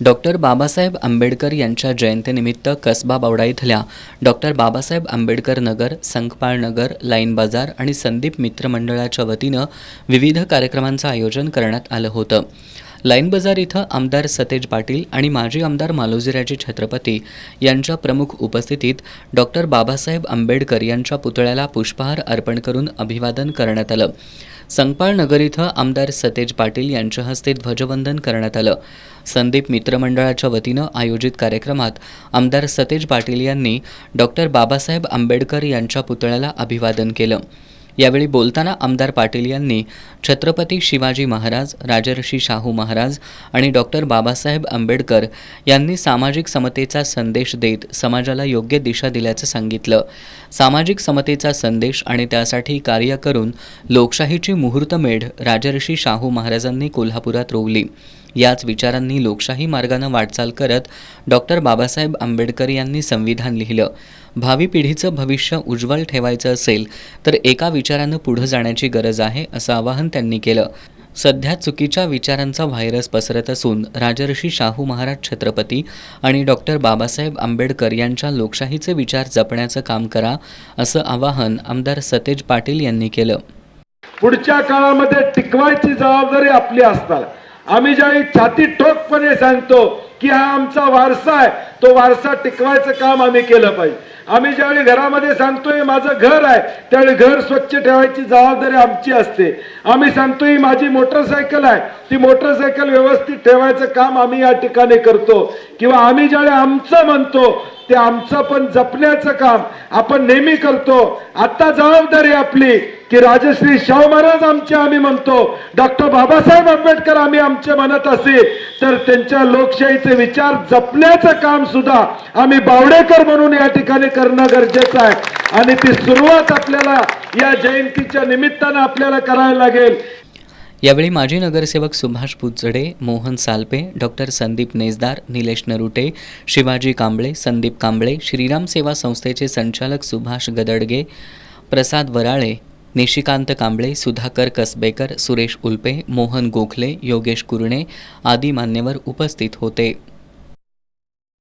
Doctor Babasaheb Ambedkar यांच्या जयंतीनिमित्त कसबा बावडा इथल्या डॉक्टर बाबासाहेब आंबेडकर नगर, संकपाळ नगर, लाईन बाजार आणि संदीप मित्र मंडळाच्या वतीनं विविध कार्यक्रमांचं आयोजन करण्यात आलं होतं. लाईन बाजार इथं आमदार सतेज पाटील आणि माजी आमदार मालोजीराजे छत्रपती यांच्या प्रमुख उपस्थितीत डॉक्टर बाबासाहेब आंबेडकर यांच्या पुतळ्याला पुष्पहार अर्पण करून अभिवादन करण्यात आलं. संकपाळ नगर इथं आमदार सतेज पाटील यांच्या हस्ते ध्वजवंदन करण्यात आलं. संदीप मित्रमंडळाच्या वतीनं आयोजित कार्यक्रमात आमदार सतेज पाटील यांनी डॉक्टर बाबासाहेब आंबेडकर यांच्या पुतळ्याला अभिवादन केलं. यावेळी बोलताना आमदार पाटील यांनी छत्रपती शिवाजी महाराज, राजर्षी शाहू महाराज आणि डॉक्टर बाबासाहेब आंबेडकर यांनी सामाजिक समतेचा संदेश देत समाजाला योग्य दिशा दिल्याचं सांगितलं. सामाजिक समतेचा संदेश आणि त्यासाठी कार्य करून लोकशाहीची मुहूर्तमेढ राजर्षी शाहू महाराजांनी कोल्हापुरात रोवली. याच विचारांनी लोकशाही मार्गानं वाटचाल करत डॉक्टर बाबासाहेब आंबेडकर यांनी संविधान लिहिलं. भावी पिढीचं भविष्य उज्ज्वल ठेवायचं असेल तर एका विचारानं पुढे जाण्याची गरज आहे, असं आवाहन त्यांनी केलं. सध्या चुकीच्या विचारांचा व्हायरस पसरत असून राजर्षी शाहू महाराज छत्रपती आणि डॉक्टर बाबासाहेब आंबेडकर यांच्या लोकशाहीचे विचार जपण्याचं काम करा, असं आवाहन आमदार सतेज पाटील यांनी केलं. पुढच्या काळामध्ये टिकवायची जबाबदारी आपली असणार. आम्ही ज्यावेळी छाती ठोकपणे सांगतो की हा आमचा वारसा आहे, तो वारसा टिकवायचं काम आम्ही केलं पाहिजे. आम्ही ज्यावेळी घरामध्ये सांगतोय माझं घर आहे, त्यावेळी घर स्वच्छ ठेवायची जबाबदारी आमची असते. आम्ही सांगतोय माझी मोटरसायकल आहे, ती मोटरसायकल व्यवस्थित ठेवायचं काम आम्ही या ठिकाणी करतो. किंवा आम्ही ज्यावेळी आमचं म्हणतो ते आमचं पण जपण्याचं काम आपण नेहमी करतो. आता जबाबदारी आपली की राजश्री शाहू महाराज आमचे आम्ही म्हणतो, डॉक्टर बाबासाहेब आंबेडकर आम्ही आमचे म्हणत असेल तर त्यांच्या लोकशाहीचे विचार जपण्याचं काम सुद्धा आम्ही बावडेकर म्हणून या ठिकाणी करणं गरजेचं आहे. आणि ती सुरुवात आपल्याला या जयंतीच्या निमित्तानं आपल्याला करायला लागेल. यावेळी माजी नगरसेवक सुभाष पुचडे, मोहन सालपे, डॉक्टर संदीप नेजदार, निलेश नरुटे, शिवाजी कांबळे, संदीप कांबळे, श्रीराम सेवा संस्थेचे संचालक सुभाष गदडगे, प्रसाद वराळे, निशिकांत कांबळे, सुधाकर कसबेकर, सुरेश उल्पे, मोहन गोखले, योगेश कुरणे आदी मान्यवर उपस्थित होते.